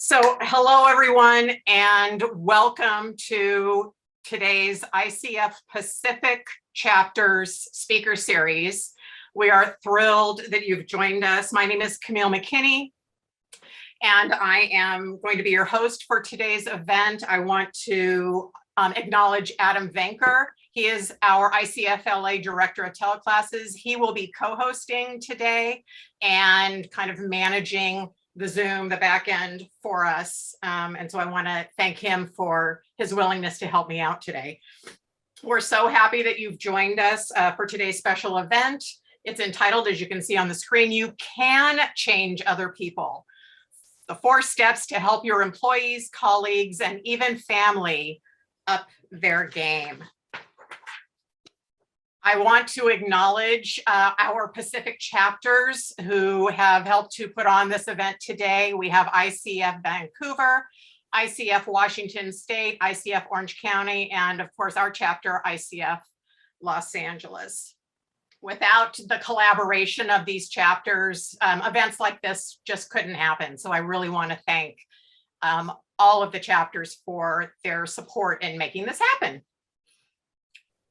Hello everyone, and welcome to today's ICF Pacific Chapters Speaker Series. We are thrilled that you've joined us. My name is Camille McKinney, and I am going to be your host for today's event. I want to acknowledge Adam Venker. He is our ICF LA Director of Teleclasses. He will be co-hosting today and kind of managing the Zoom, the back end for us. And so I want to thank him for his willingness to help me out today. We're so happy that you've joined us for today's special event. It's entitled, as you can see on the screen, You Can Change Other People. The 4 steps to help your employees, colleagues, and even family up their game. I want to acknowledge our Pacific chapters who have helped to put on this event today. We have ICF Vancouver, ICF Washington State, ICF Orange County, and of course our chapter, ICF Los Angeles. Without the collaboration of these chapters, events like this just couldn't happen. So I really want to thank all of the chapters for their support in making this happen.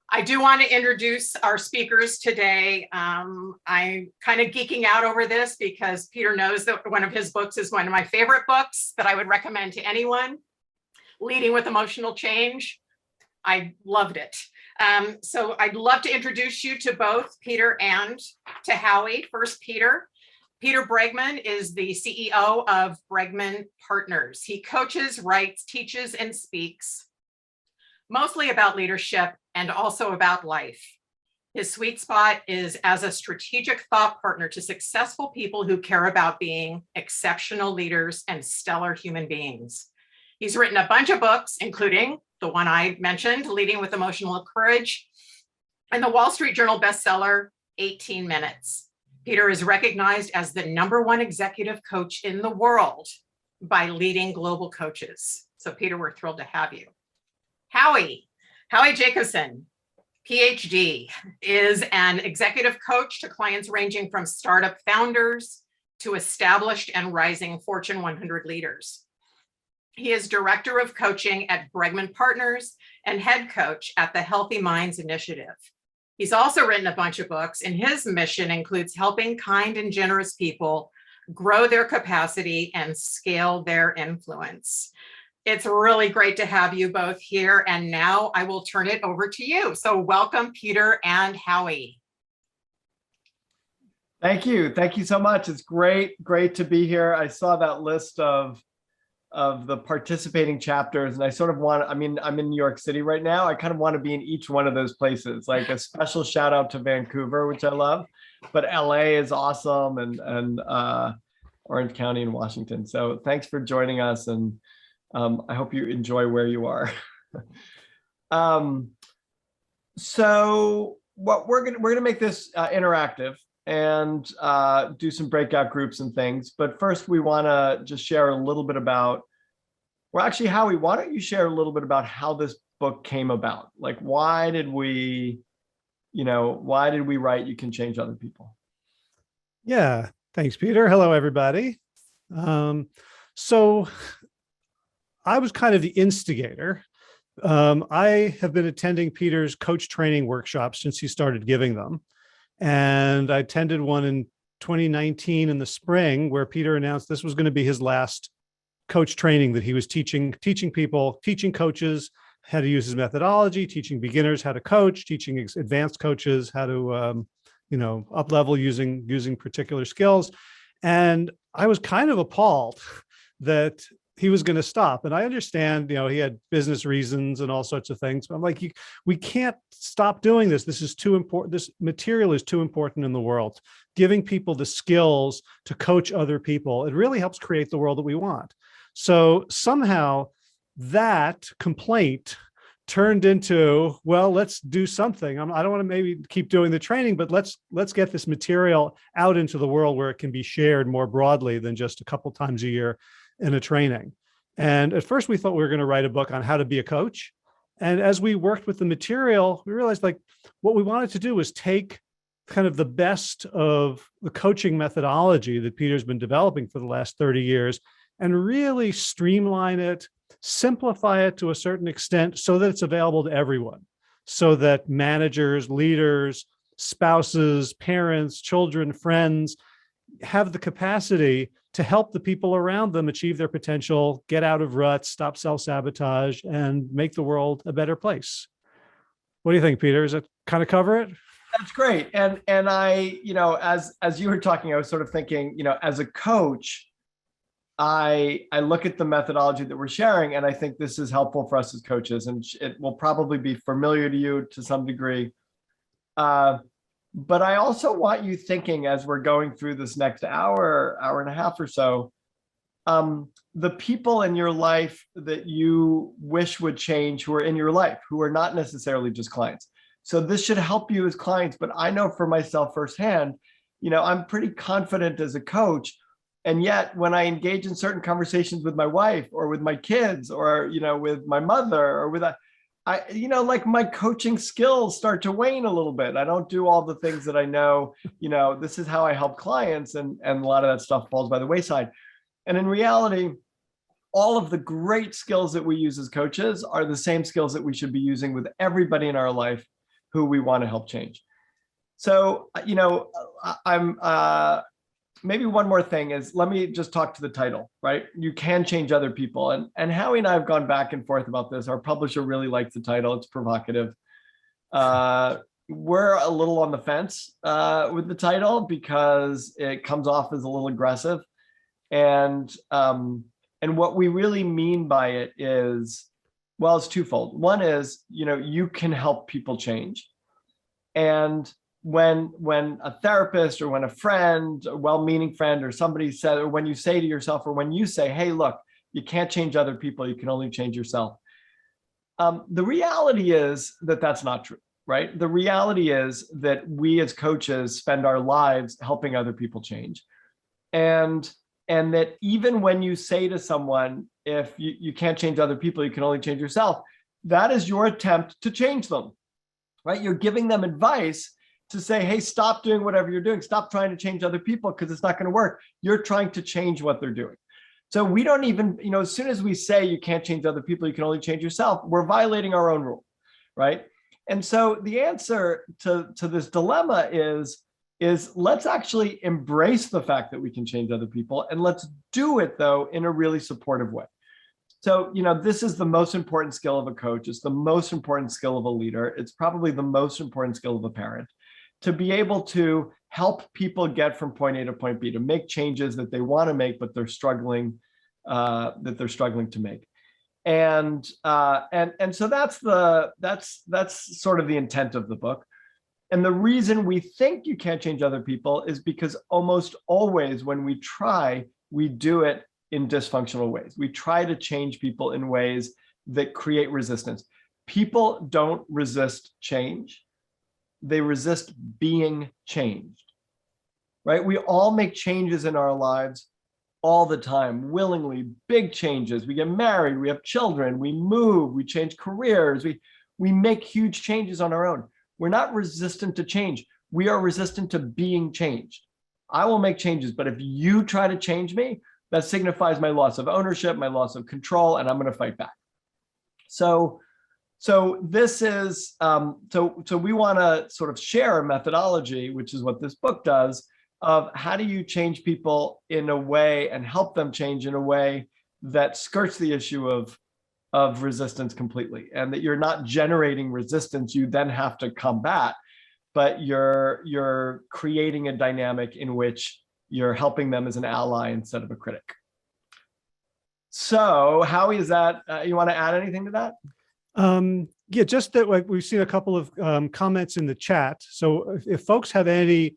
I do want to introduce our speakers today. I'm kind of geeking out over this because Peter knows that one of his books is one of my favorite books that I would recommend to anyone. Leading with Emotional Change. I loved it. So I'd love to introduce you to both Peter and to Howie. First, Peter. Peter Bregman is the CEO of Bregman Partners. He coaches, writes, teaches, and speaks mostly about leadership and also about life. His sweet spot is as a strategic thought partner to successful people who care about being exceptional leaders and stellar human beings. He's written a bunch of books, including the one I mentioned, Leading with Emotional Courage, and the Wall Street Journal bestseller, 18 Minutes. Peter is recognized as the #1 executive coach in the world by leading global coaches. So Peter, we're thrilled to have you. Howie Jacobson, PhD, is an executive coach to clients ranging from startup founders to established and rising Fortune 100 leaders. He is director of coaching at Bregman Partners and head coach at the Healthy Minds Initiative. He's also written a bunch of books, and his mission includes helping kind and generous people grow their capacity and scale their influence. It's really great to have you both here, and now I will turn it over to you. So welcome, Peter and Howie. Thank you so much. It's great to be here. I saw that list of the participating chapters, and I sort of want, I'm in New York City right now. I kind of want to be in each one of those places, like a special shout out to Vancouver, which I love, but LA is awesome, and Orange County and Washington. So thanks for joining us, and I hope you enjoy where you are. So what we're gonna make this interactive and do some breakout groups and things. But first, we want to just share a little bit about. Well, actually, Howie, why don't you share a little bit about how this book came about? Like, why did we write You Can Change Other People? Yeah, thanks, Peter. Hello, everybody. So I was kind of the instigator. I have been attending Peter's coach training workshops since he started giving them. And I attended one in 2019 in the spring where Peter announced this was going to be his last coach training that he was teaching coaches how to use his methodology, teaching beginners how to coach, teaching advanced coaches how to, up level using particular skills. And I was kind of appalled that he was going to stop. And I understand, he had business reasons and all sorts of things. But I'm like, we can't stop doing this. This is too important. This material is too important in the world. Giving people the skills to coach other people, it really helps create the world that we want. So somehow that complaint turned into, well, let's do something. I don't want to maybe keep doing the training, but let's get this material out into the world where it can be shared more broadly than just a couple times a year in a training. And at first we thought we were going to write a book on how to be a coach. And as we worked with the material, we realized like what we wanted to do was take kind of the best of the coaching methodology that Peter's been developing for the last 30 years and really streamline it, simplify it to a certain extent so that it's available to everyone, so that managers, leaders, spouses, parents, children, friends have the capacity to help the people around them achieve their potential, get out of ruts, stop self-sabotage, and make the world a better place. What do you think, Peter? Does that kind of cover it? That's great. And I, as you were talking, I was sort of thinking, as a coach, I look at the methodology that we're sharing, and I think this is helpful for us as coaches, and it will probably be familiar to you to some degree. But I also want you thinking, as we're going through this next hour and a half or so, the people in your life that you wish would change, who are in your life, who are not necessarily just clients. So this should help you as clients, but I know for myself firsthand, I'm pretty confident as a coach. And yet when I engage in certain conversations with my wife or with my kids or, with my mother or with like my coaching skills start to wane a little bit. I don't do all the things that I know, this is how I help clients, and a lot of that stuff falls by the wayside. And in reality, all of the great skills that we use as coaches are the same skills that we should be using with everybody in our life who we want to help change. So, I'm maybe one more thing is, let me just talk to the title, right? You can change other people. And Howie and I have gone back and forth about this. Our publisher really likes the title. It's provocative. We're a little on the fence with the title because it comes off as a little aggressive. And what we really mean by it is, well, it's twofold. One is, you can help people change. And when a therapist or when a friend, a well-meaning friend or somebody said, or when you say to yourself, or when you say, hey, look, you can't change other people, you can only change yourself. The reality is that that's not true, right? The reality is that we as coaches spend our lives helping other people change. And that even when you say to someone, if you can't change other people, you can only change yourself, that is your attempt to change them, right? You're giving them advice to say, hey, stop doing whatever you're doing. Stop trying to change other people because it's not going to work. You're trying to change what they're doing. So we don't even, as soon as we say you can't change other people, you can only change yourself, we're violating our own rule, right? And so the answer to this dilemma is let's actually embrace the fact that we can change other people, and let's do it, though, in a really supportive way. So, this is the most important skill of a coach. It's the most important skill of a leader. It's probably the most important skill of a parent, to be able to help people get from point A to point B, to make changes that they want to make, but they're struggling to make. And so that's sort of the intent of the book. And the reason we think you can't change other people is because almost always when we try, we do it in dysfunctional ways. We try to change people in ways that create resistance. People don't resist change. They resist being changed, right? We all make changes in our lives all the time, willingly, big changes. We get married, we have children, we move, we change careers, we make huge changes on our own. We're not resistant to change. We are resistant to being changed. I will make changes, but if you try to change me, that signifies my loss of ownership, my loss of control, and I'm going to fight back. So this is, so we want to sort of share a methodology, which is what this book does, of how do you change people in a way and help them change in a way that skirts the issue of resistance completely, and that you're not generating resistance you then have to combat, but you're creating a dynamic in which you're helping them as an ally instead of a critic. So Howie, is that, you want to add anything to that? Yeah, just that we've seen a couple of comments in the chat. So if folks have any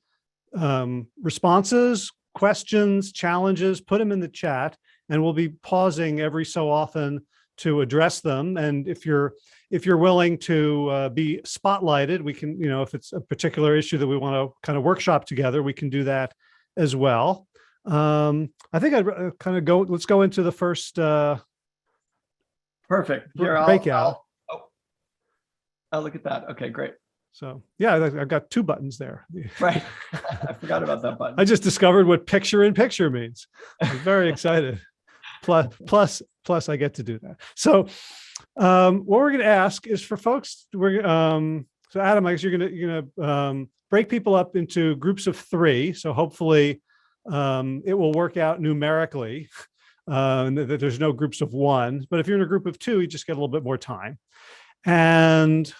responses, questions, challenges, put them in the chat, and we'll be pausing every so often to address them. And if you're willing to be spotlighted, we can, if it's a particular issue that we want to kind of workshop together, we can do that as well. I think I'd kind of let's go into the first perfect breakout. Oh, look at that. Okay, great. So yeah, I've got two buttons there. Right. I forgot about that button. I just discovered what picture in picture means. I'm very excited. plus I get to do that. So what we're going to ask is for folks, so Adam, I guess you're going to break people up into groups of 3. So hopefully it will work out numerically. That there's no groups of 1, but if you're in a group of 2, you just get a little bit more time. And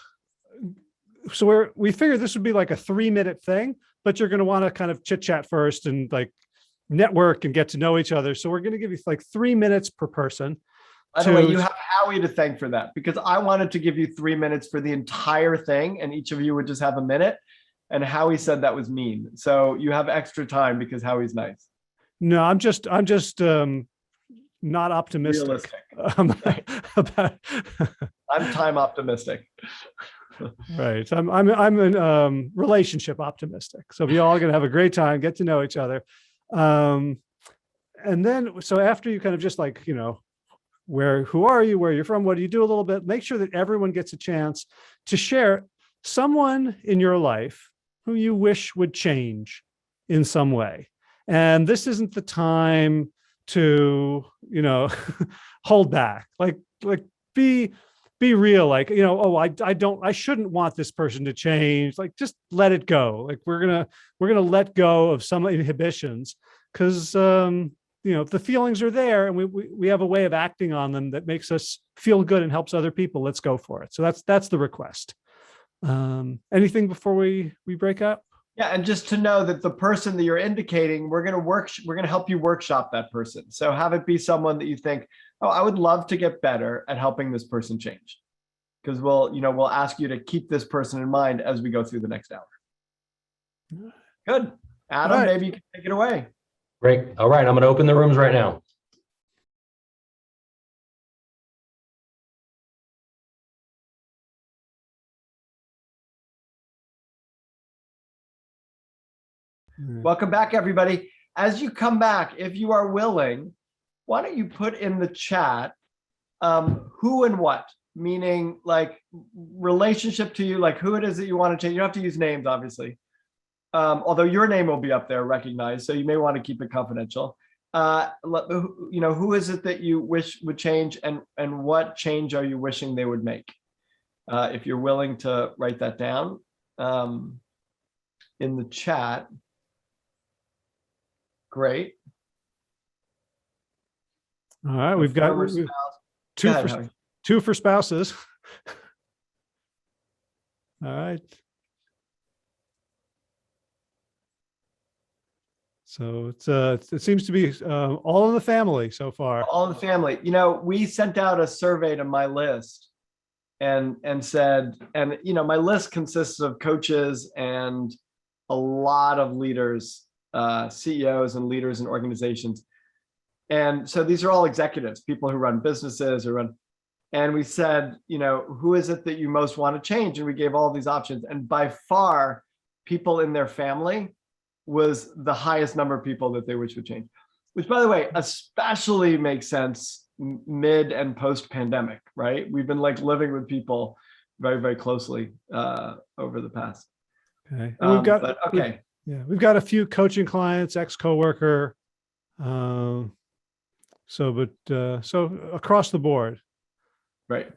so we figured this would be like a 3-minute thing, but you're going to want to kind of chit chat first and like network and get to know each other. So we're going to give you like 3 minutes per person. By the way, you have Howie to thank for that, because I wanted to give you 3 minutes for the entire thing and each of you would just have a minute. And Howie said that was mean. So you have extra time because Howie's nice. No, I'm just not optimistic. About I'm time optimistic. Right. I'm relationship optimistic. So we all going to have a great time, get to know each other. And then, so after you kind of just like, who are you, where you're from, what do you do a little bit, make sure that everyone gets a chance to share someone in your life who you wish would change in some way. And this isn't the time to, hold back, like be real, like, I shouldn't want this person to change. Like, just let it go. Like we're going to let go of some inhibitions because, the feelings are there and we have a way of acting on them that makes us feel good and helps other people. Let's go for it. So that's the request. Anything before we break up? Yeah, and just to know that the person that you're indicating, we're going to help you workshop that person. So have it be someone that you think, oh, I would love to get better at helping this person change. Because we'll ask you to keep this person in mind as we go through the next hour. Good. Adam, maybe you can take it away. Great. All right, I'm going to open the rooms right now. Welcome back, everybody. As you come back, if you are willing, why don't you put in the chat who and what, meaning like relationship to you, like who it is that you want to change. You don't have to use names, obviously. Although your name will be up there recognized, so you may want to keep it confidential. Who is it that you wish would change and what change are you wishing they would make? If you're willing to write that down in the chat. Great. All right, we've got two for spouses. All right. So it seems to be all in the family so far. All in the family. We sent out a survey to my list and said, my list consists of coaches and a lot of leaders, CEOs and leaders in organizations. And so these are all executives, people who run businesses and we said, who is it that you most want to change? And we gave all these options. And by far, people in their family was the highest number of people that they wish would change, which, by the way, especially makes sense mid and post pandemic, right? We've been like living with people very, very closely over the past. Okay. And we've got a few coaching clients, ex-coworker. So across the board. Right.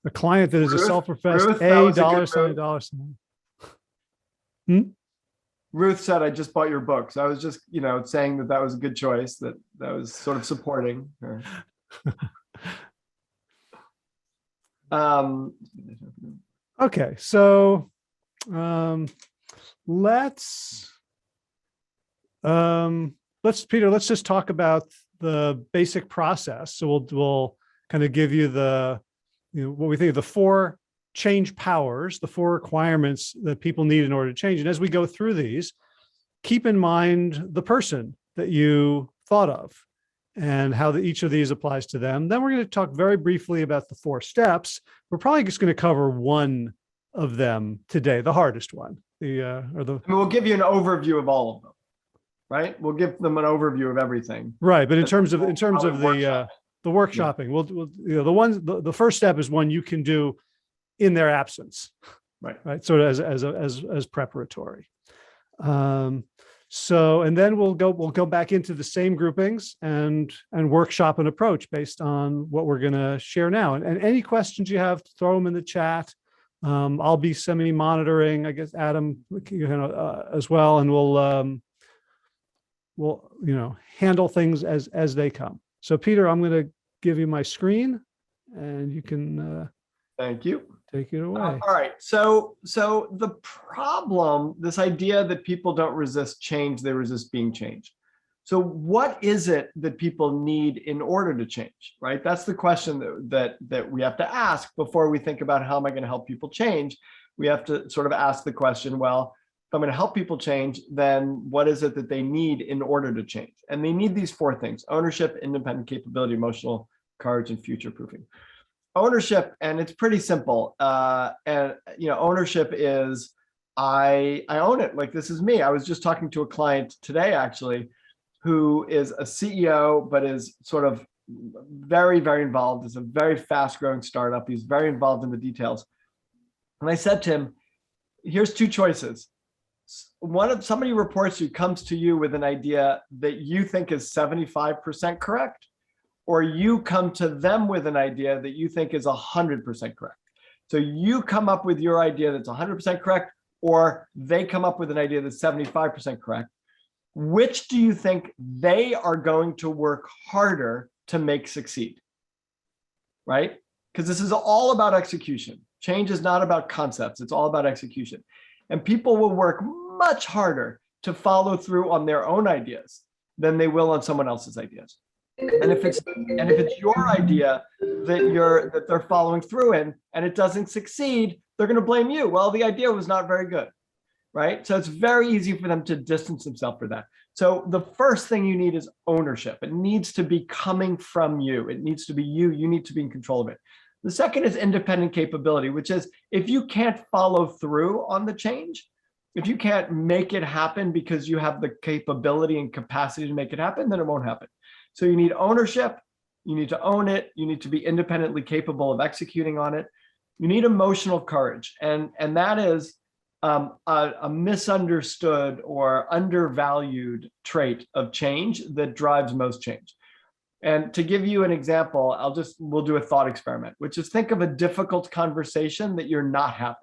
A client that is a self-professed $. Ruth said, I just bought your book. So I was just, saying that was a good choice, that was sort of supporting her. Okay. So let's Peter, let's just talk about the basic process. So we'll kind of give you what we think of the 4 change powers, the 4 requirements that people need in order to change. And as we go through these, keep in mind the person that you thought of and how each of these applies to them. Then we're going to talk very briefly about the 4 steps. We're probably just going to cover one of them today, the hardest one. We'll give you an overview of all of them, right? We'll give them an overview of everything. Right, but in terms of the workshopping, the first step is one you can do in their absence, right? Sort of as preparatory. So, and then we'll go back into the same groupings and workshop an approach based on what we're going to share now. And any questions you have, throw them in the chat. I'll be semi-monitoring, I guess, Adam, as well, and we'll handle things as they come. So, Peter, I'm going to give you my screen, and you can Thank you. take it away. All right. So the problem, this idea that people don't resist change, they resist being changed. So what is it that people need in order to change, right? That's the question that we have to ask before we think about how am I going to help people change. We have to sort of ask the question, well, if I'm going to help people change, then what is it that they need in order to change? And they need these four things: ownership, independent capability, emotional courage, and future proofing. Ownership, and it's pretty simple. And ownership is I own it. Like, this is me. I was just talking to a client today, actually, who is a CEO, but is sort of very, very involved. It's a very fast growing startup. He's very involved in the details. And I said to him, here's two choices. Somebody reports you, comes to you with an idea that you think is 75% correct, or you come to them with an idea that you think is 100% correct. So you come up with your idea that's 100% correct, or they come up with an idea that's 75% correct. Which do you think they are going to work harder to make succeed? Right? Because this is all about execution. Change is not about concepts. It's all about execution. And people will work much harder to follow through on their own ideas than they will on someone else's ideas. And if it's your idea that they're following through in and it doesn't succeed, they're going to blame you. Well, the idea was not very good, right? So it's very easy for them to distance themselves for that. So the first thing you need is ownership. It needs to be coming from you. It needs to be you. You need to be in control of it. The second is independent capability, which is if you can't follow through on the change, if you can't make it happen because you have the capability and capacity to make it happen, then it won't happen. So you need ownership, you need to own it, you need to be independently capable of executing on it. You need emotional courage, and that is a misunderstood or undervalued trait of change that drives most change. And to give you an example, we'll do a thought experiment, which is think of a difficult conversation that you're not having,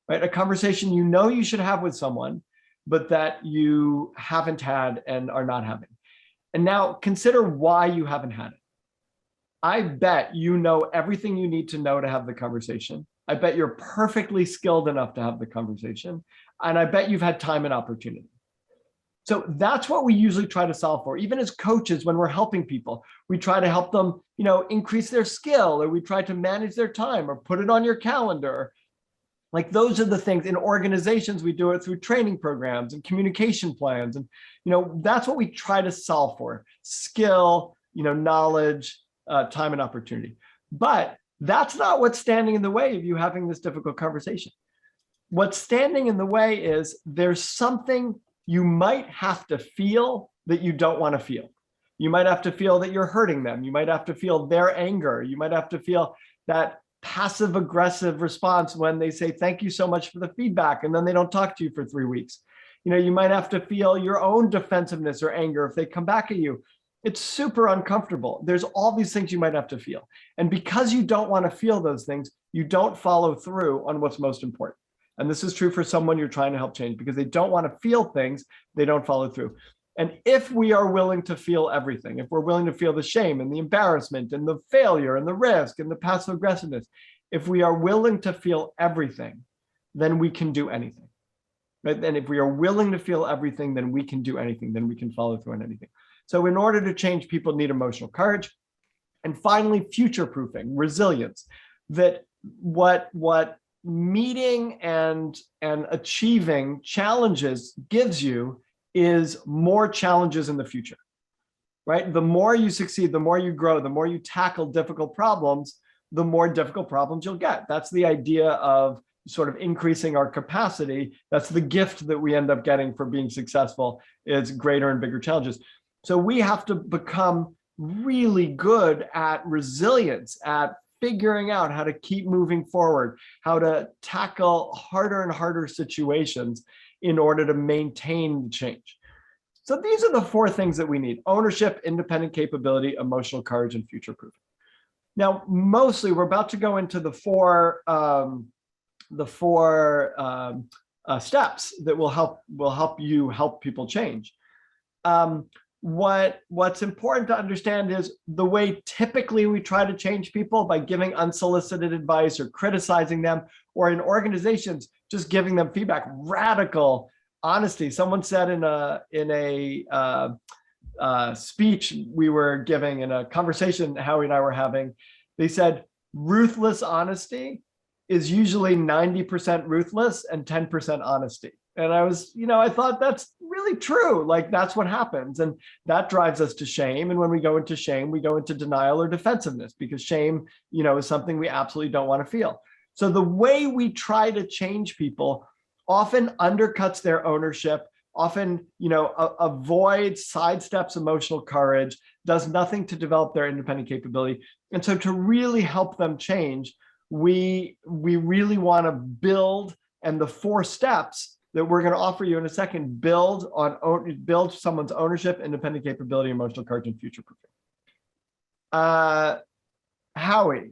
right? A conversation you should have with someone, but that you haven't had and are not having. And now consider why you haven't had it. I bet you know everything you need to know to have the conversation. I bet you're perfectly skilled enough to have the conversation. And I bet you've had time and opportunity. So that's what we usually try to solve for. Even as coaches, when we're helping people, we try to help them, increase their skill, or we try to manage their time or put it on your calendar. Like, those are the things. In organizations, we do it through training programs and communication plans. And, that's what we try to solve for: skill, knowledge, time and opportunity. But that's not what's standing in the way of you having this difficult conversation. What's standing in the way is there's something you might have to feel that you don't want to feel. You might have to feel that you're hurting them. You might have to feel their anger. You might have to feel that passive aggressive response when they say, thank you so much for the feedback, and then they don't talk to you for 3 weeks. You might have to feel your own defensiveness or anger if they come back at you. It's super uncomfortable. There's all these things you might have to feel. And because you don't want to feel those things, you don't follow through on what's most important. And this is true for someone you're trying to help change. Because they don't want to feel things, they don't follow through. And if we are willing to feel everything, if we're willing to feel the shame and the embarrassment and the failure and the risk and the passive aggressiveness, if we are willing to feel everything, then we can do anything. Right? And if we are willing to feel everything, then we can do anything. Then we can follow through on anything. So in order to change, people need emotional courage. And finally, future proofing, resilience. That what meeting and achieving challenges gives you is more challenges in the future, right? The more you succeed, the more you grow, the more you tackle difficult problems, the more difficult problems you'll get. That's the idea of sort of increasing our capacity. That's the gift that we end up getting for being successful, is greater and bigger challenges. So we have to become really good at resilience, at figuring out how to keep moving forward, how to tackle harder and harder situations in order to maintain change. So these are the four things that we need: ownership, independent capability, emotional courage, and future proofing. Now, mostly we're about to go into the four steps that will help you help people change. What's important to understand is the way typically we try to change people by giving unsolicited advice or criticizing them, or in organizations just giving them feedback. Radical honesty. Someone said in a speech we were giving, in a conversation Howie and I were having, they said ruthless honesty is usually 90% ruthless and 10% honesty. And I thought that's really true. Like, that's what happens. And that drives us to shame. And when we go into shame, we go into denial or defensiveness, because shame, is something we absolutely don't want to feel. So the way we try to change people often undercuts their ownership, often, avoids, sidesteps emotional courage, does nothing to develop their independent capability. And so to really help them change, we really want to build, and the four steps that we're going to offer you in a second build someone's ownership, independent capability, emotional courage, and future proofing. Howie,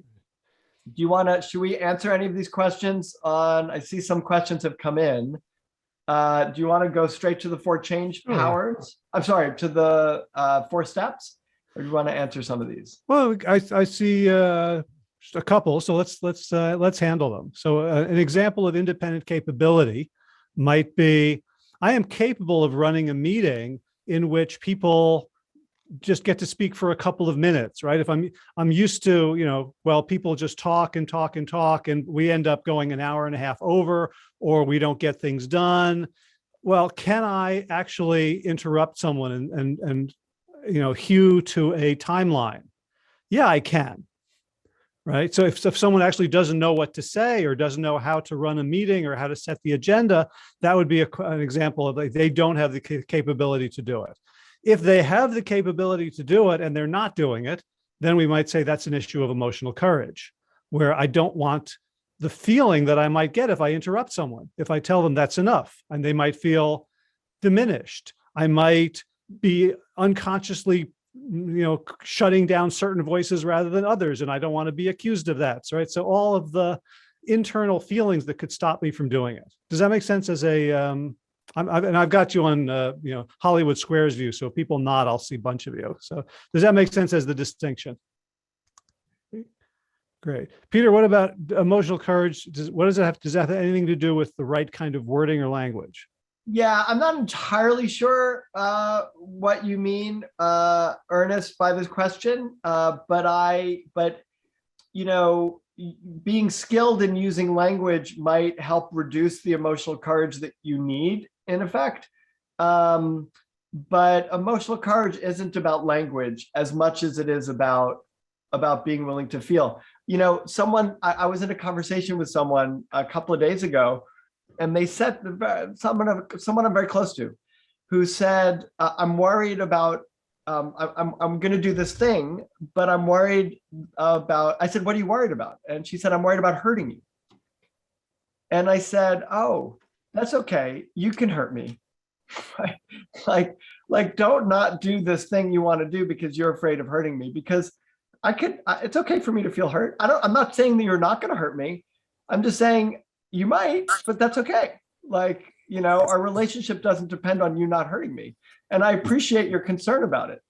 should we answer any of these questions I see some questions have come in. Do you want to go straight to the four change powers? I'm sorry, to the four steps, or do you want to answer some of these? Well, I see just a couple, so let's handle them. So an example of independent capability might be, I am capable of running a meeting in which people just get to speak for a couple of minutes, right? If I'm used to, people just talk and talk and talk, and we end up going an hour and a half over, or we don't get things done. Well, can I actually interrupt someone and hew to a timeline? Yeah, I can. Right. So if someone actually doesn't know what to say, or doesn't know how to run a meeting, or how to set the agenda, that would be an example of, like, they don't have the capability to do it. If they have the capability to do it and they're not doing it, then we might say that's an issue of emotional courage, where I don't want the feeling that I might get if I interrupt someone. If I tell them that's enough, and they might feel diminished. I might be unconsciously shutting down certain voices rather than others, and I don't want to be accused of that. Right. So all of the internal feelings that could stop me from doing it. Does that make sense? As I've got you on Hollywood Squares view, so if people nod, I'll see a bunch of you. So does that make sense as the distinction? Great. Peter, what about emotional courage? Does that have anything to do with the right kind of wording or language? Yeah, I'm not entirely sure what you mean, Ernest, by this question. But being skilled in using language might help reduce the emotional courage that you need, in effect. But emotional courage isn't about language as much as it is about being willing to feel. I was in a conversation with someone a couple of days ago, and they said, someone I'm very close to, who said, I'm worried about, I'm going to do this thing, but I'm worried about, I said, what are you worried about? And she said, I'm worried about hurting you. And I said, oh, that's okay. You can hurt me. like, don't not do this thing you want to do because you're afraid of hurting me, because it's okay for me to feel hurt. I'm not saying that you're not going to hurt me. I'm just saying, you might, but that's okay. Our relationship doesn't depend on you not hurting me. And I appreciate your concern about it.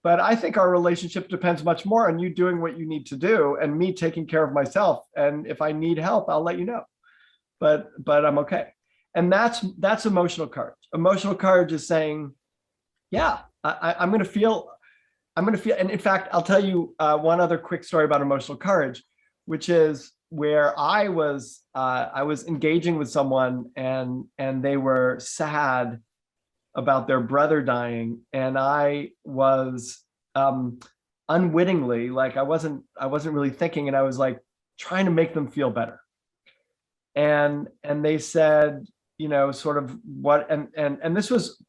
But I think our relationship depends much more on you doing what you need to do and me taking care of myself. And if I need help, I'll let you know. But I'm okay. And that's emotional courage. Emotional courage is saying, yeah, I'm going to feel. And in fact, I'll tell you one other quick story about emotional courage, which is where I was engaging with someone, and they were sad about their brother dying, and I was unwittingly, I wasn't really thinking, and I was trying to make them feel better. And they said, sort of what, and this was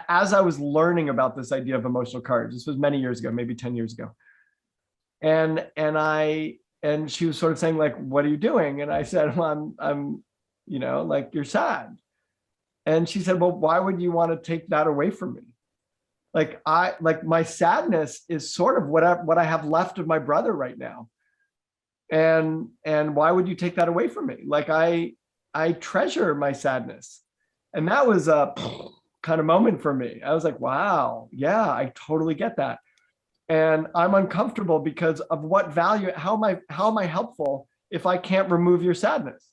as I was learning about this idea of emotional courage. This was many years ago, maybe 10 years ago. And she was sort of saying, what are you doing? And I said, well, I'm you're sad. And she said, well, why would you want to take that away from me? Like my sadness is sort of what I have left of my brother right now. And why would you take that away from me? Like I treasure my sadness. And that was a kind of moment for me. I was like, wow, yeah, I totally get that. And I'm uncomfortable because of what value, how am I helpful if I can't remove your sadness?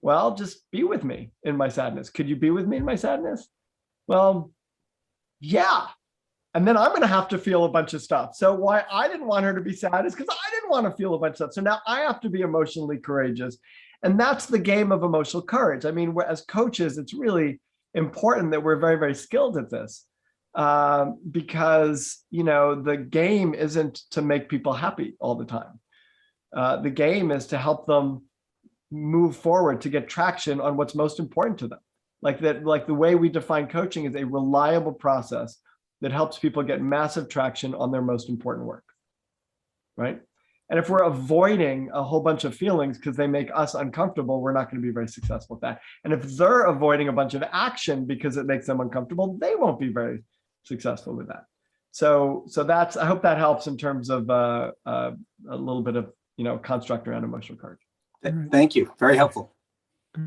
Well, just be with me in my sadness. Could you be with me in my sadness? Well, yeah. And then I'm going to have to feel a bunch of stuff. So why I didn't want her to be sad is because I didn't want to feel a bunch of stuff. So now I have to be emotionally courageous. And that's the game of emotional courage. I mean, as coaches, it's really important that we're very, very skilled at this because, the game isn't to make people happy all the time. The game is to help them move forward, to get traction on what's most important to them. Like the way we define coaching is a reliable process that helps people get massive traction on their most important work, right? And if we're avoiding a whole bunch of feelings because they make us uncomfortable, we're not going to be very successful at that. And if they're avoiding a bunch of action because it makes them uncomfortable, they won't be very successful with that. So I hope that helps in terms of a little bit of, construct around emotional courage. Thank you. Very helpful.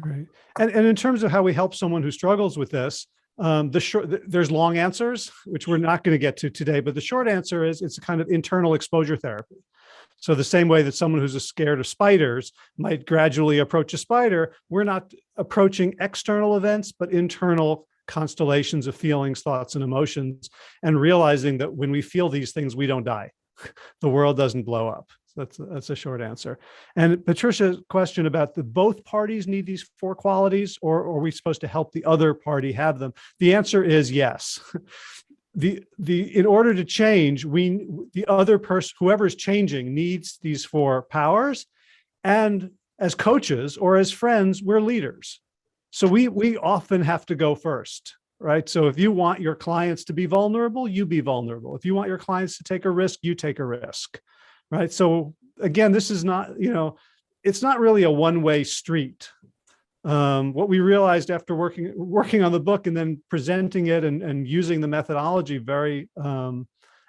Great. And in terms of how we help someone who struggles with this, there's long answers, which we're not going to get to today, but the short answer is it's a kind of internal exposure therapy. So the same way that someone who's scared of spiders might gradually approach a spider, we're not approaching external events, but internal constellations of feelings, thoughts, and emotions, and realizing that when we feel these things, we don't die. The world doesn't blow up. So that's a short answer. And Patricia's question about both parties need these 4 qualities, or are we supposed to help the other party have them? The answer is yes. In order to change, the other person, whoever's changing, needs these 4 powers. And as coaches or as friends, we're leaders. So we often have to go first, right? So if you want your clients to be vulnerable, you be vulnerable. If you want your clients to take a risk, you take a risk, right? So again, this is not, it's not really a one-way street. What we realized after working on the book and then presenting it and using the methodology very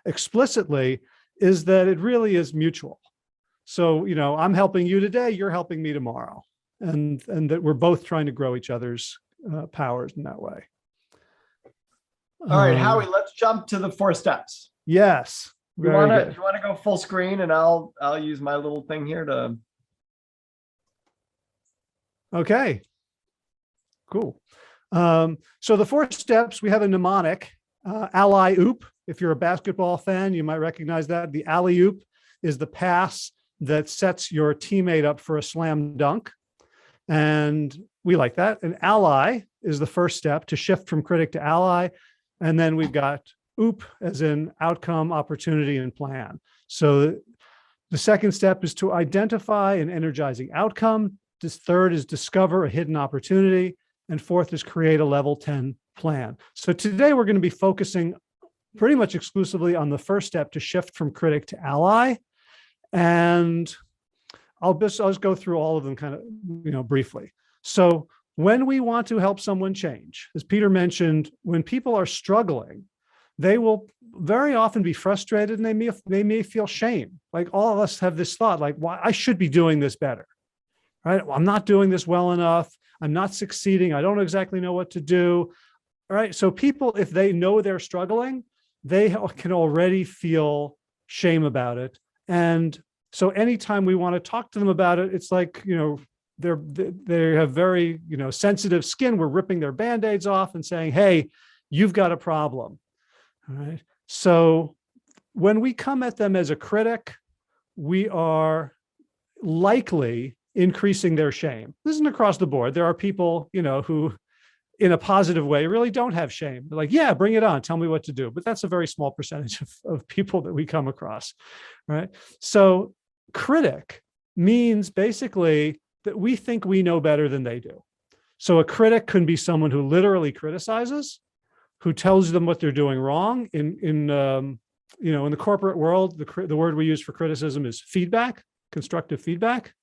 explicitly is that it really is mutual. So, I'm helping you today, you're helping me tomorrow, and that we're both trying to grow each other's powers in that way. All right, Howie, let's jump to the 4 steps. Yes. You want to go full screen, and I'll use my little thing here to. Okay, cool. So the 4 steps, we have a mnemonic, alley-oop. If you're a basketball fan, you might recognize that. The alley-oop is the pass that sets your teammate up for a slam dunk. And we like that. An ally is the first step, to shift from critic to ally. And then we've got oop as in outcome, opportunity, and plan. So the second step is to identify an energizing outcome. This third is discover a hidden opportunity. And fourth is create a level 10 plan. So today we're going to be focusing pretty much exclusively on the first step, to shift from critic to ally. And I'll just go through all of them kind of, briefly. So when we want to help someone change, as Peter mentioned, when people are struggling, they will very often be frustrated and they may feel shame. Like all of us have this thought, like, why I should be doing this better, right? Well, I'm not doing this well enough. I'm not succeeding. I don't exactly know what to do. All right. So people, if they know they're struggling, they can already feel shame about it. And so anytime we want to talk to them about it, it's like, they have very, sensitive skin. We're ripping their Band-Aids off and saying, hey, you've got a problem. All right. So when we come at them as a critic, we are likely increasing their shame. This isn't across the board. There are people, who in a positive way really don't have shame. They're like, yeah, bring it on. Tell me what to do. But that's a very small percentage of people that we come across, right? So critic means basically that we think we know better than they do. So a critic can be someone who literally criticizes, who tells them what they're doing wrong. In the corporate world, the word we use for criticism is feedback, constructive feedback.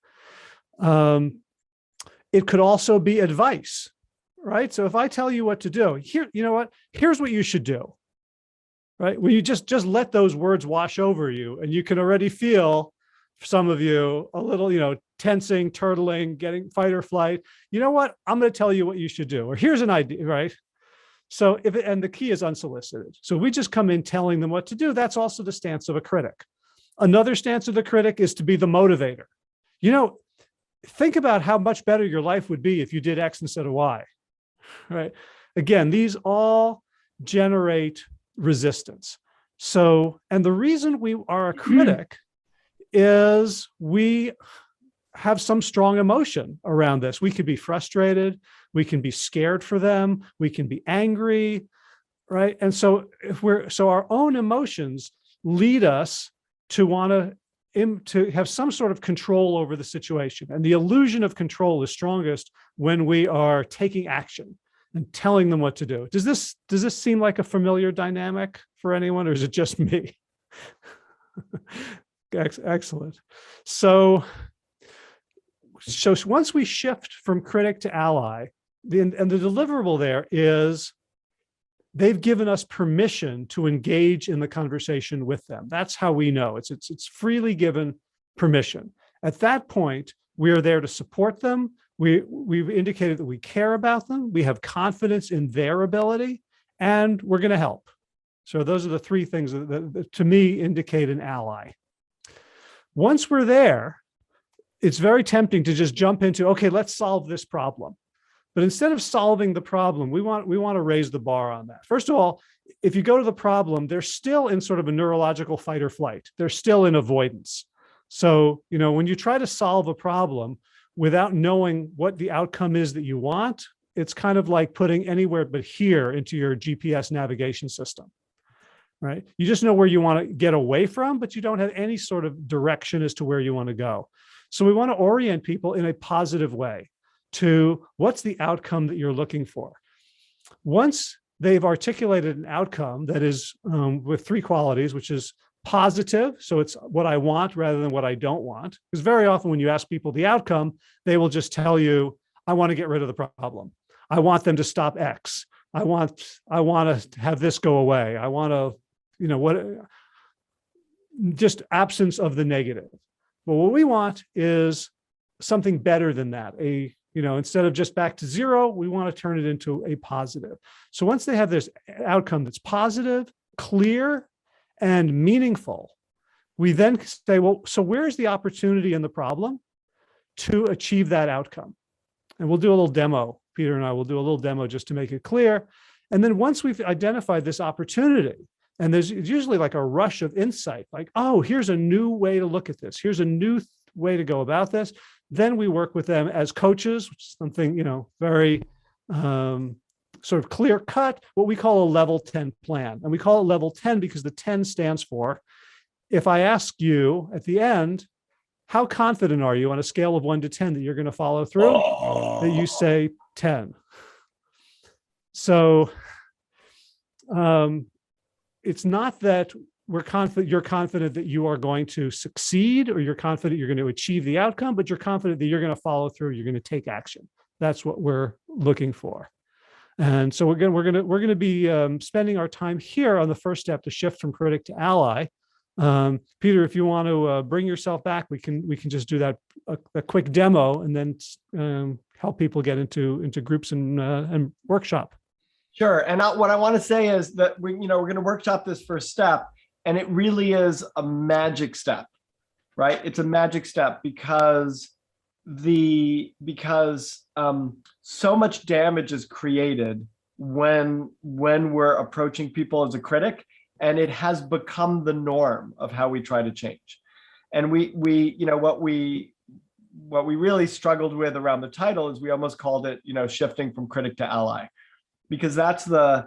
It could also be advice, right? So if I tell you what to do, here's what you should do. right? When you just let those words wash over you, and you can already feel, some of you, a little, tensing, turtling, getting fight or flight. You know what? I'm going to tell you what you should do, or here's an idea, right? So and the key is unsolicited. So we just come in telling them what to do. That's also the stance of a critic. Another stance of the critic is to be the motivator. Think about how much better your life would be if you did X instead of Y, right? Again, these all generate resistance. So, and the reason we are a critic is we have some strong emotion around this. We could be frustrated. We can be scared for them. We can be angry, right? And so so our own emotions lead us to want to have some sort of control over the situation. And the illusion of control is strongest when we are taking action and telling them what to do. Does this seem like a familiar dynamic for anyone, or is it just me? Excellent. So once we shift from critic to ally, and the deliverable there is they've given us permission to engage in the conversation with them. That's how we know it's freely given permission. At that point, we are there to support them. We've indicated that we care about them. We have confidence in their ability, and we're going to help. So those are the three things that to me indicate an ally. Once we're there, it's very tempting to just jump into, okay, let's solve this problem. But instead of solving the problem, we want to raise the bar on that. First of all, if you go to the problem, they're still in sort of a neurological fight or flight. They're still in avoidance. So, when you try to solve a problem without knowing what the outcome is that you want, it's kind of like putting anywhere but here into your GPS navigation system, right? You just know where you want to get away from, but you don't have any sort of direction as to where you want to go. So we want to orient people in a positive way to what's the outcome that you're looking for. Once they've articulated an outcome that is with three qualities, which is positive, so it's what I want rather than what I don't want. Because very often when you ask people the outcome, they will just tell you, I want to get rid of the problem. I want them to stop X. I want to have this go away. I want to, just absence of the negative. But what we want is something better than that. Instead of just back to zero, we want to turn it into a positive. So once they have this outcome that's positive, clear, and meaningful, we then say, well, so where's the opportunity in the problem to achieve that outcome? And we'll do a little demo. Peter and I will do a little demo just to make it clear. And then once we've identified this opportunity, and there's usually like a rush of insight, like, oh, here's a new way to look at this. Here's a new way to go about this. Then we work with them as coaches, which is something, very sort of clear cut, what we call a level 10 plan. And we call it level 10 because the 10 stands for, if I ask you at the end, how confident are you on a scale of 1 to 10 that you're going to follow through, that you say 10. So it's not that you're confident that you are going to succeed, or you're confident you're going to achieve the outcome, but you're confident that you're going to follow through, you're going to take action. That's what we're looking for. And so we're going to be spending our time here on the first step, to shift from critic to ally. Peter, if you want to bring yourself back, we can just do that a quick demo, and then help people get into groups and workshop. Sure. And what I want to say is that we're going to workshop this first step, and it really is a magic step, right? It's a magic step because so much damage is created when we're approaching people as a critic, and it has become the norm of how we try to change. And what we really struggled with around the title is we almost called it, shifting from critic to ally, because that's the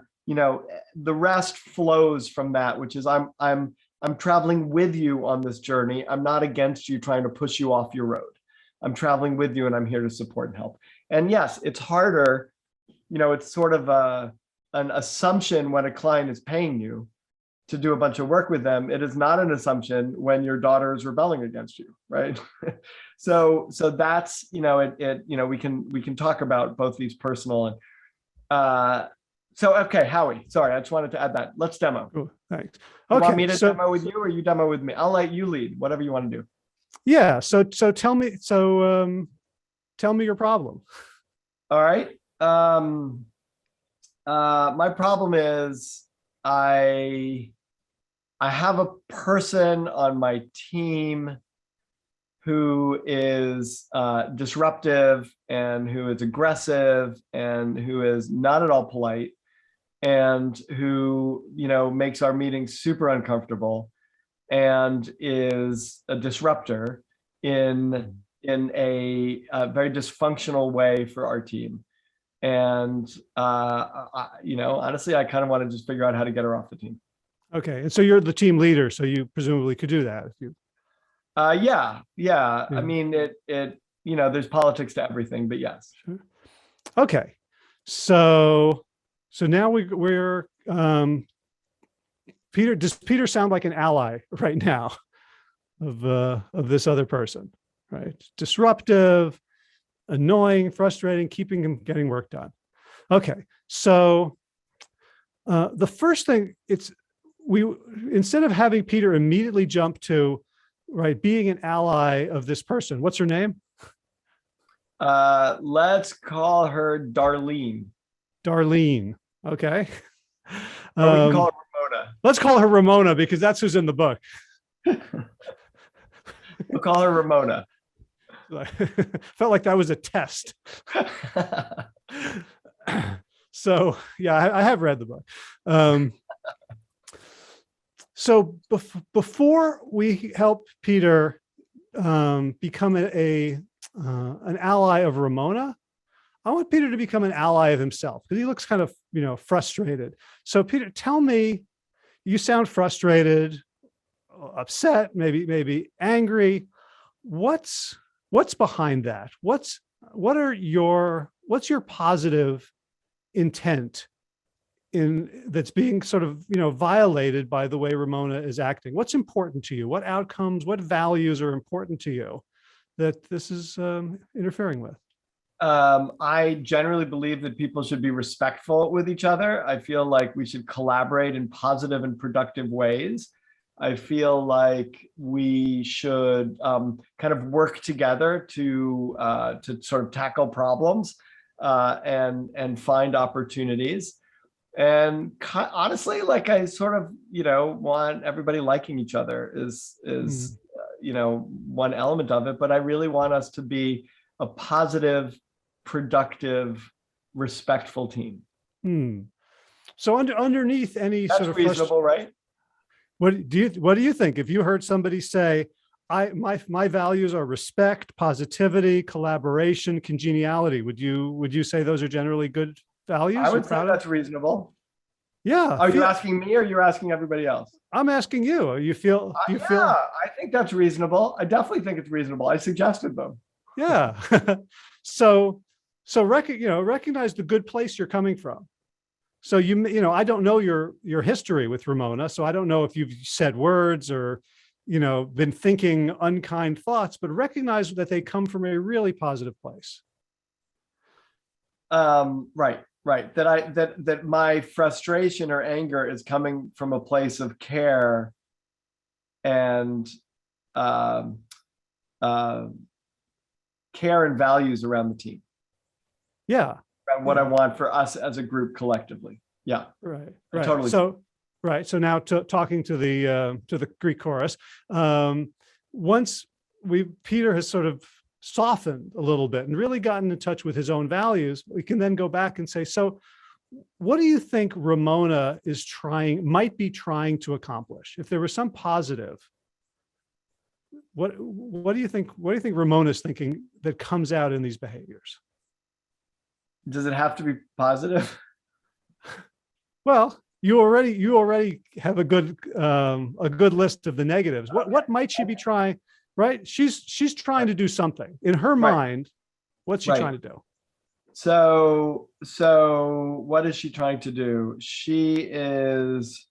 rest flows from that, which is I'm traveling with you on this journey. I'm not against you trying to push you off your road. I'm traveling with you, and I'm here to support and help. And yes, it's harder. It's sort of an assumption when a client is paying you to do a bunch of work with them. It is not an assumption when your daughter is rebelling against you, right? So that's we can talk about both these personal and So, okay, Howie, sorry, I just wanted to add that. Let's demo. Cool, thanks. You want me Okay, to so demo with you or you demo with me? I'll let you lead, whatever you want to do. yeah, so tell me, tell me your problem. All right. My problem is I have a person on my team who is disruptive and who is aggressive and who is not at all polite and who, makes our meetings super uncomfortable and is a disruptor in a very dysfunctional way for our team. And honestly, I kind of want to just figure out how to get her off the team. Okay, and so you're the team leader, so you presumably could do that if you. Yeah. Yeah. I mean, there's politics to everything, but yes. Sure. Okay, so now we're Peter. Does Peter sound like an ally right now of this other person? Right, disruptive, annoying, frustrating, keeping him getting work done. Okay, so the first thing, instead of having Peter immediately jump to being an ally of this person. What's her name? Let's call her Darlene. Darlene. Okay. Or we can call her Ramona. Let's call her Ramona because that's who's in the book. We'll call her Ramona. Felt like that was a test. So yeah, I have read the book. So before we help Peter become an ally of Ramona, I want Peter to become an ally of himself because he looks kind of frustrated. So Peter, tell me, you sound frustrated, upset, maybe angry. What's behind that? What's your positive intent that's being sort of violated by the way Ramona is acting? What's important to you? What outcomes, what values are important to you that this is interfering with? I generally believe that people should be respectful with each other. I feel like we should collaborate in positive and productive ways. I feel like we should kind of work together to sort of tackle problems and find opportunities. And honestly, like I sort of, want everybody liking each other is one element of it, but I really want us to be a positive, productive, respectful team. So underneath any That's sort of reasonable, right? What do you think if you heard somebody say, my values are respect, positivity, collaboration, congeniality? Would you say those are generally good values? I would say that's reasonable. Yeah. Are you asking me or you're asking everybody else? I'm asking you. Do you feel? I think that's reasonable. I definitely think it's reasonable. I suggested them. Yeah. So recognize the good place you're coming from. So I don't know your history with Ramona, so I don't know if you've said words or been thinking unkind thoughts, but recognize that they come from a really positive place. Right. That my frustration or anger is coming from a place of care and care and values around the team. Yeah. And what I want for us as a group collectively. Yeah. Right. Totally. So now talking to the Greek chorus, once Peter has sort of softened a little bit and really gotten in touch with his own values, we can then go back and say, so what do you think Ramona might be trying to accomplish? If there was some positive, what do you think Ramona's thinking that comes out in these behaviors? Does it have to be positive? Well, you already have a good list of the negatives. What might she be trying? Right? She's trying to do something in her mind. What's she trying to do? So what is she trying to do? She is,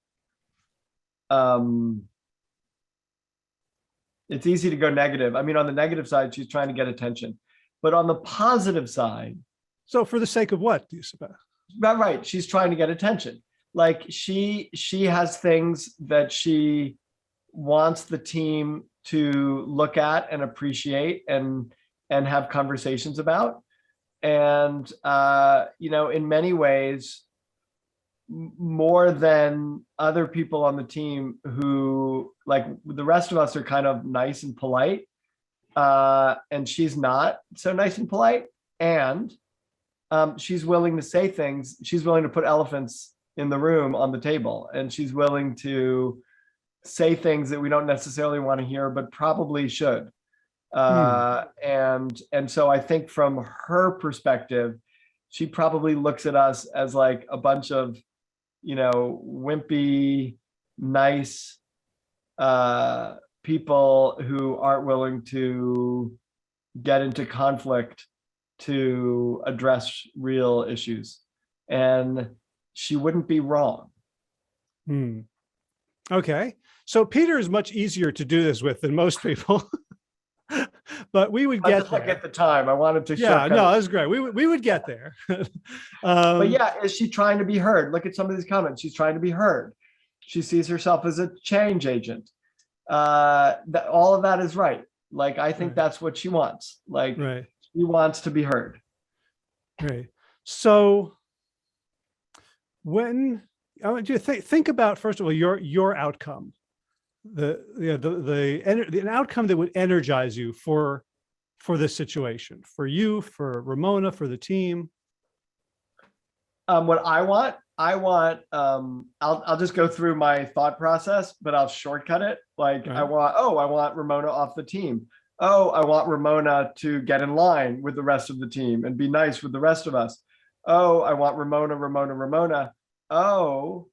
it's easy to go negative. I mean, on the negative side, she's trying to get attention, but on the positive side. So for the sake of what, do you suppose? Right. She's trying to get attention. Like she has things that she wants the team to look at and appreciate and have conversations about. And in many ways, more than other people on the team who, like, the rest of us are kind of nice and polite, and she's not so nice and polite. And she's willing to say things. She's willing to put elephants in the room on the table, and she's willing to say things that we don't necessarily want to hear, but probably should. And so I think from her perspective, she probably looks at us as like a bunch of, wimpy, nice people who aren't willing to get into conflict to address real issues. And she wouldn't be wrong. Okay. So Peter is much easier to do this with than most people. But we would get there. At the time, I wanted to. Yeah, no, that was great. We would get there. But yeah, is she trying to be heard? Look at some of these comments. She's trying to be heard. She sees herself as a change agent. That all of that is right. Like, I think that's what she wants. Like, she wants to be heard. Right. So when I want you to think about, first of all, your outcome. The outcome that would energize you for this situation, for you, for Ramona, for the team. What I want, I'll just go through my thought process, but I'll shortcut it. Like, I want Ramona off the team. Oh, I want Ramona to get in line with the rest of the team and be nice with the rest of us. Oh, I want Ramona. Oh,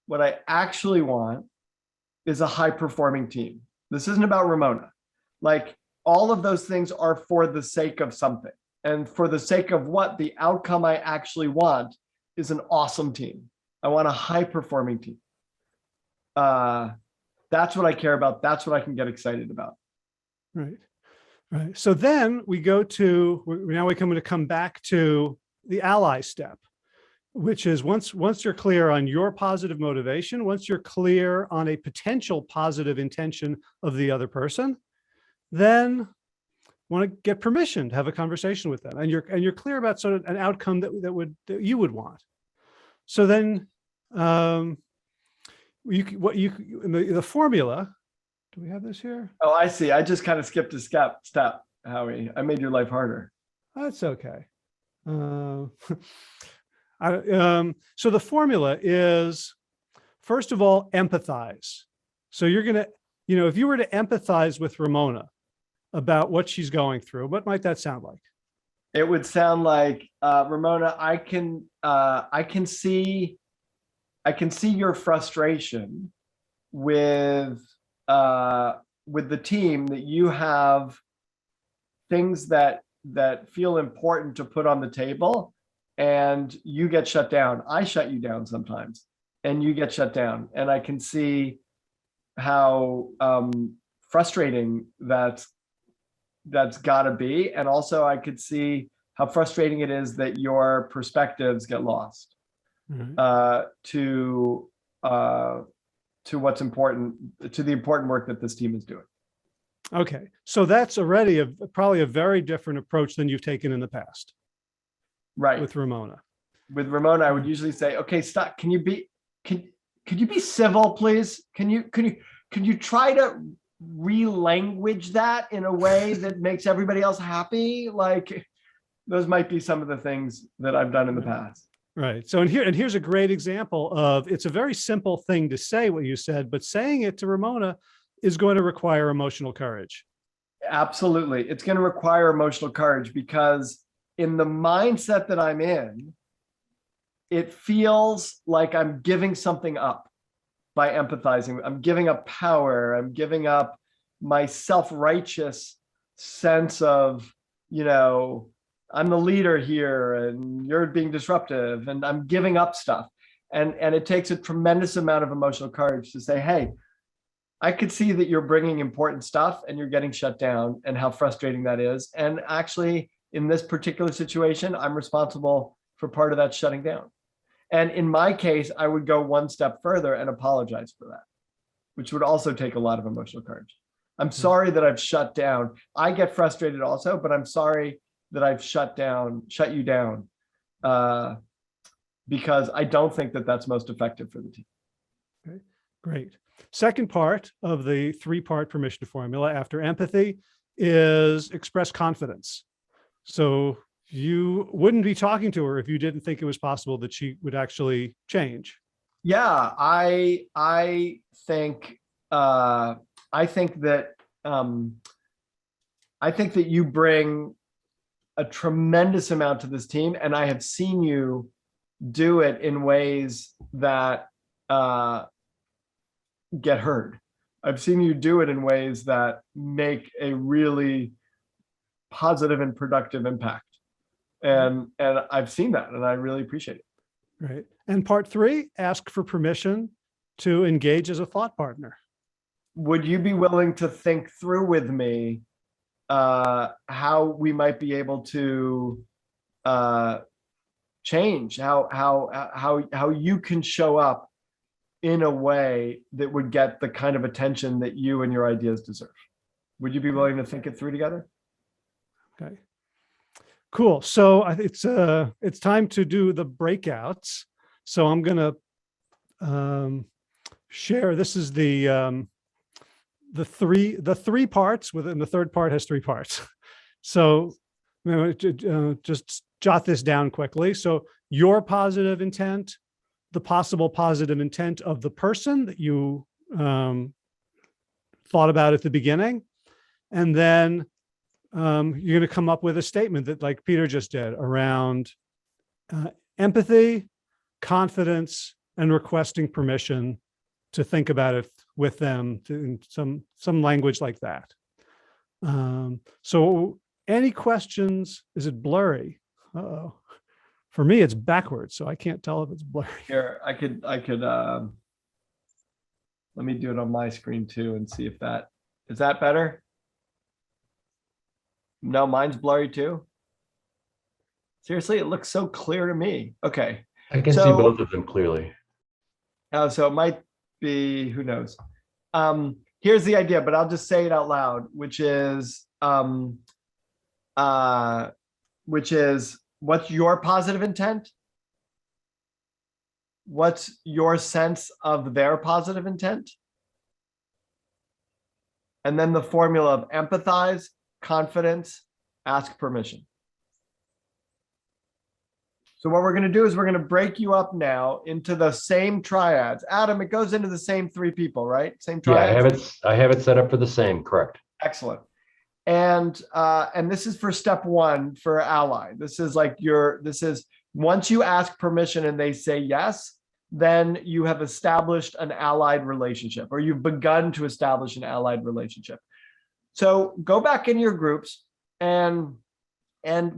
what I actually want is a high-performing team. This isn't about Ramona. Like, all of those things are for the sake of something. And for the sake of what the outcome I actually want is an awesome team. I want a high-performing team. That's what I care about. That's what I can get excited about. Right. So then we go to, now we're going to come back to the ally step, which is once you're clear on your positive motivation, once you're clear on a potential positive intention of the other person, then want to get permission to have a conversation with them, and you're clear about sort of an outcome that you would want. So then, the formula. Do we have this here? Oh, I see. I just kind of skipped a step, Howie. I made your life harder. That's okay. So the formula is, first of all, empathize. So you're going to, if you were to empathize with Ramona about what she's going through, what might that sound like? It would sound like, Ramona, I can see your frustration with the team, that you have things that feel important to put on the table, and you get shut down. I shut you down sometimes, and you get shut down. And I can see how frustrating that's gotta be. And also I could see how frustrating it is that your perspectives get lost to what's important, to the important work that this team is doing. Okay, so that's already probably a very different approach than you've taken in the past. Right. With Ramona. With Ramona, I would usually say, okay, stop. Could you be civil, please? Can you try to re-language that in a way that makes everybody else happy? Like, those might be some of the things that I've done in the past. Right. So, here's a great example of, it's a very simple thing to say what you said, but saying it to Ramona is going to require emotional courage. Absolutely. It's going to require emotional courage, because in the mindset that I'm in, it feels like I'm giving something up by empathizing. I'm giving up power. I'm giving up my self-righteous sense of, I'm the leader here and you're being disruptive, and I'm giving up stuff. And it takes a tremendous amount of emotional courage to say, hey, I could see that you're bringing important stuff and you're getting shut down, and how frustrating that is. And actually, in this particular situation, I'm responsible for part of that shutting down. And in my case, I would go one step further and apologize for that, which would also take a lot of emotional courage. I'm sorry that I've shut down. I get frustrated also, but I'm sorry that I've shut you down, because I don't think that that's most effective for the team. Okay, great. Second part of the three-part permission formula after empathy is express confidence. So you wouldn't be talking to her if you didn't think it was possible that she would actually change. Yeah, I think that you bring a tremendous amount to this team, and I have seen you do it in ways that get heard. I've seen you do it in ways that make a really positive and productive impact. And I've seen that, and I really appreciate it. Right. And part three, ask for permission to engage as a thought partner. Would you be willing to think through with me how we might be able to change, how you can show up in a way that would get the kind of attention that you and your ideas deserve? Would you be willing to think it through together? Okay. Cool. So it's time to do the breakouts. So I'm going to share. This is the three parts within the third part has three parts. So just jot this down quickly. So your positive intent, the possible positive intent of the person that you thought about at the beginning, and then you're going to come up with a statement that, like Peter just did, around empathy, confidence, and requesting permission to think about it with them in some language like that. So any questions? Is it blurry? Uh-oh. For me, it's backwards, so I can't tell if it's blurry. Here, I could let me do it on my screen too and see if is that better? No, mine's blurry too. Seriously, it looks so clear to me. Okay. I can see both of them clearly. So it might be, who knows? Here's the idea, but I'll just say it out loud, which is what's your positive intent? What's your sense of their positive intent? And then the formula of empathize, confidence, ask permission. So what we're going to do is we're going to break you up now into the same triads. Adam, it goes into the same three people, right? Same triads? Yeah, I have it set up for the same, correct. Excellent. And this is for step one for ally. This is once you ask permission and they say yes, then you have established an allied relationship, or you've begun to establish an allied relationship. So go back in your groups and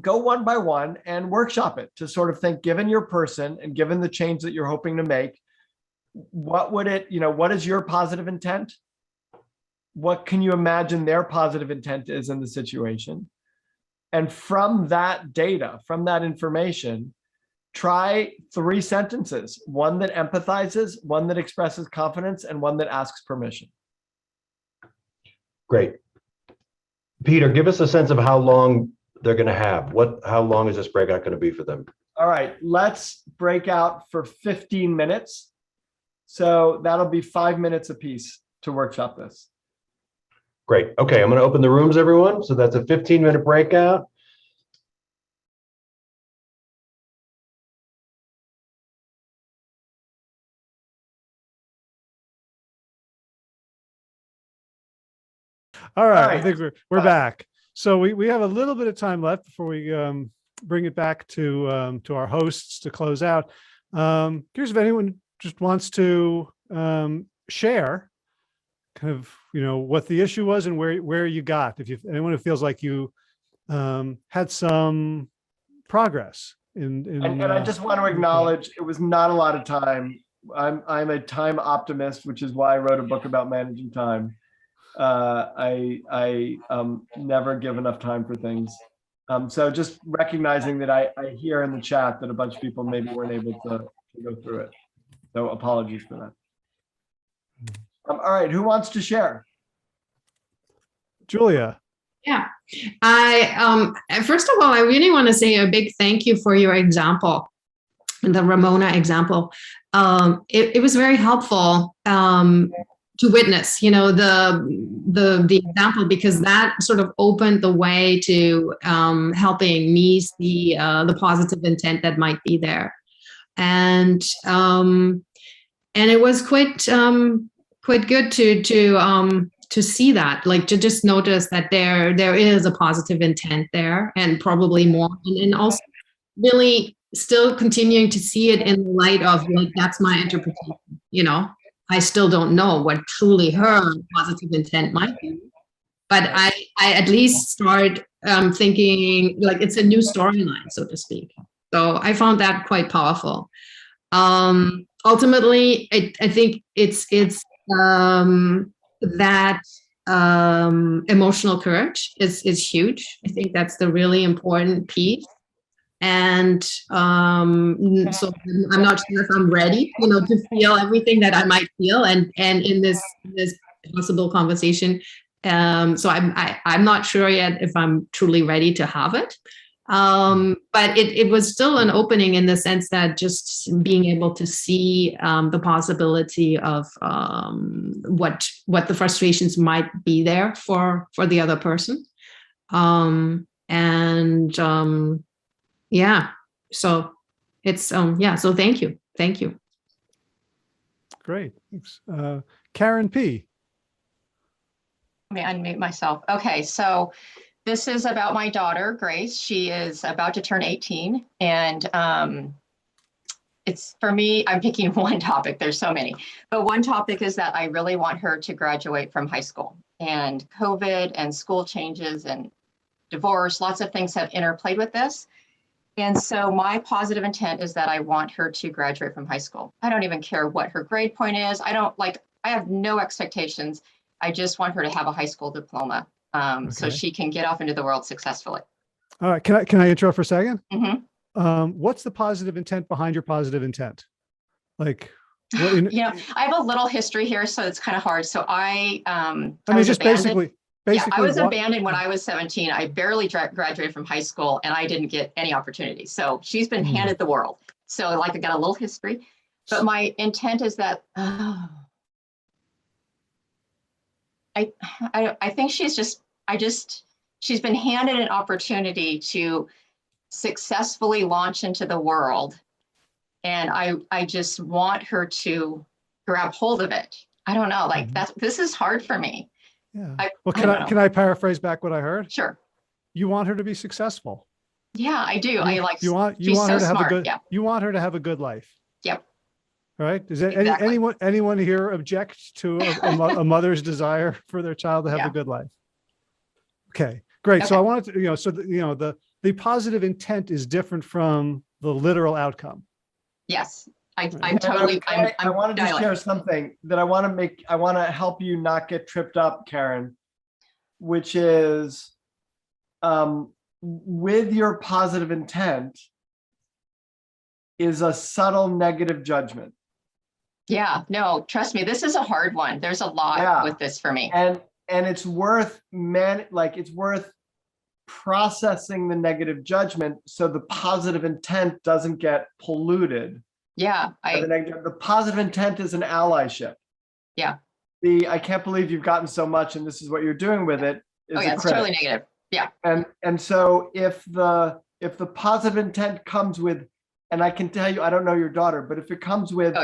go one by one and workshop it to sort of think, given your person and given the change that you're hoping to make, what is your positive intent? What can you imagine their positive intent is in the situation? And from that data, from that information, try 3 sentences, one that empathizes, one that expresses confidence, and one that asks permission. Great. Peter, give us a sense of how long they're going to have. How long is this breakout going to be for them? All right, let's break out for 15 minutes. So that'll be 5 minutes apiece to workshop this. Great. Okay, I'm going to open the rooms, everyone. So that's a 15-minute breakout. All right, right. I think we're back. So we have a little bit of time left before we bring it back to our hosts to close out. Curious if anyone just wants to share kind of what the issue was and where you got. If anyone who feels like you had some progress in and I just want to acknowledge it was not a lot of time. I'm a time optimist, which is why I wrote a book about managing time. I never give enough time for things. So just recognizing that I hear in the chat that a bunch of people maybe weren't able to go through it. So apologies for that. All right, who wants to share? Julia. Yeah, first of all, I really want to say a big thank you for your example, the Ramona example. It was very helpful to witness, the example, because that sort of opened the way to helping me see the positive intent that might be there, and it was quite good to see that, like to just notice that there is a positive intent there, and probably more, and also really still continuing to see it in the light of, like, that's my interpretation. I still don't know what truly her positive intent might be, but I at least start thinking like it's a new storyline, so to speak. So I found that quite powerful. Ultimately, I think it's that emotional courage is huge. I think that's the really important piece. And so I'm not sure if I'm ready, to feel everything that I might feel, and in this possible conversation. So I'm not sure yet if I'm truly ready to have it. But it was still an opening in the sense that just being able to see the possibility of what the frustrations might be there for the other person. Yeah, so it's so thank you. Great. Thanks. Karen P. Let me unmute myself. Okay, so this is about my daughter, Grace. She is about to turn 18, and it's, for me, I'm picking one topic. There's so many, but one topic is that I really want her to graduate from high school, and COVID and school changes and divorce, lots of things have interplayed with this. And so my positive intent is that I want her to graduate from high school. I don't even care what her grade point is. I have no expectations. I just want her to have a high school diploma, so she can get off into the world successfully. All right. Can I interrupt for a second? Mm-hmm. What's the positive intent behind your positive intent? Like, I have a little history here, so it's kind of hard. So I just basically, I was abandoned when I was 17. I barely graduated from high school, and I didn't get any opportunity. So she's been handed the world. So I got a little history, but my intent is that I think she's been handed an opportunity to successfully launch into the world, and I just want her to grab hold of it. I don't know, this is hard for me. Yeah. Can I paraphrase back what I heard? Sure. You want her to be successful. Yeah, I do. You want her to have a good. Yeah. You want her to have a good life. Yep. Right. Does anyone here object to a mother's desire for their child to have a good life? Okay, great. Okay. So I wanted to, the positive intent is different from the literal outcome. Yes. I wanted to share something that I want to help you not get tripped up, Karen, which is with your positive intent is a subtle negative judgment. Yeah, no, trust me, this is a hard one. There's a lot with this for me. And it's worth processing the negative judgment so the positive intent doesn't get polluted. Yeah, the positive intent is an allyship. Yeah. I can't believe you've gotten so much, and this is what you're doing with it. It's totally negative. Yeah. And so if the positive intent comes with, and I can tell you, I don't know your daughter, but if it comes with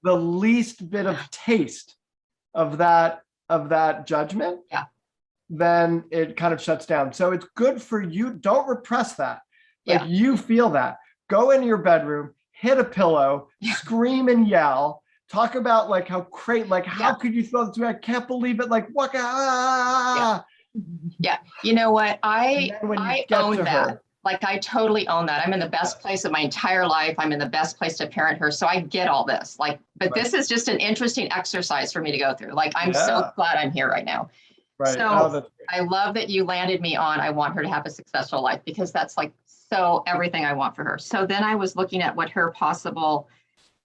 the least bit of taste of that judgment, then it kind of shuts down. So it's good for you. Don't repress that. You feel that. Go into your bedroom, hit a pillow, scream and yell, talk about how great, how could you throw this away? I can't believe it. What? Yeah. You know what? I own that. I totally own that. I'm in the best place of my entire life. I'm in the best place to parent her. So I get all this. But this is just an interesting exercise for me to go through. I'm so glad I'm here right now. Right. So Oh, that's great. I love that you landed me on, I want her to have a successful life, because that's like so everything I want for her. So then I was looking at what her possible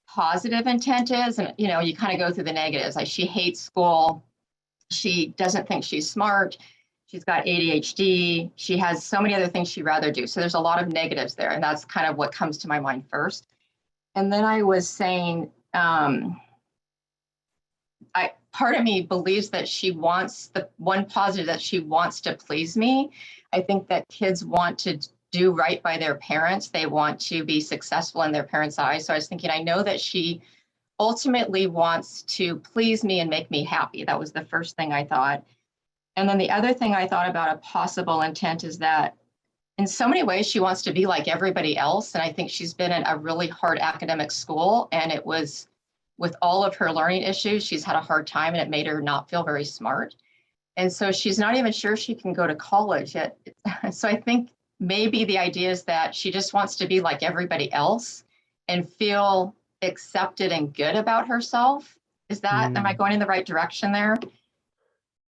positive intent is. And, you know, you kind of go through the negatives. Like, she hates school. She doesn't think she's smart. She's got ADHD. She has so many other things she'd rather do. So there's a lot of negatives there. And that's kind of what comes to my mind first. And then I was saying, part of me believes that she wants, the one positive, that she wants to please me. I think that kids want to do right by their parents. They want to be successful in their parents' eyes. So I was thinking, I know that she ultimately wants to please me and make me happy. That was the first thing I thought. And then the other thing I thought about a possible intent is that in so many ways, she wants to be like everybody else. And I think she's been in a really hard academic school, and it was, with all of her learning issues, she's had a hard time, and it made her not feel very smart. And so she's not even sure she can go to college yet. So I think maybe the idea is that she just wants to be like everybody else and feel accepted and good about herself. Is that, am I going in the right direction there?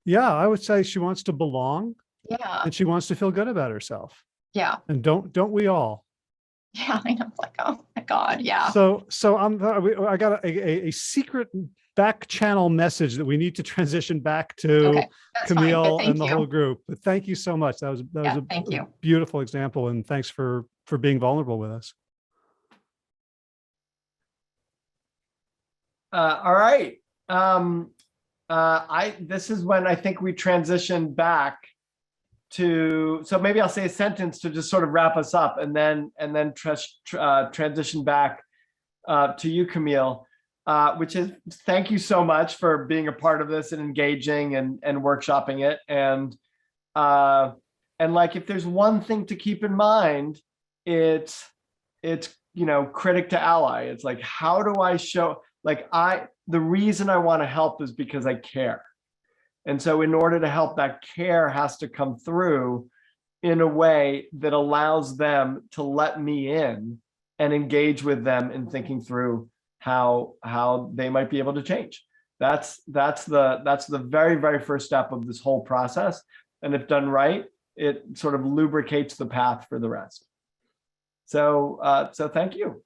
Yeah, I would say she wants to belong Yeah, and she wants to feel good about herself. yeah, And don't we all? yeah. I know, like, oh my God, yeah. So I got a secret back channel message that we need to transition back to Okay, that's fine, but Camille thank and the you. whole group. But thank you so much. That was Yeah, a thank you. beautiful example, and thanks for being vulnerable with us. All right. This is when I think we transition back to, so maybe I'll say a sentence to just sort of wrap us up, and then transition back to you, Camille, which is, thank you so much for being a part of this and engaging and workshopping it. And like, if there's one thing to keep in mind, it's, you know, critic to ally. It's like, how do I show, like, the reason I want to help is because I care. And so in order to help, that care has to come through in a way that allows them to let me in and engage with them in thinking through how they might be able to change. That's the very, very first step of this whole process. And if done right, it sort of lubricates the path for the rest. So thank you.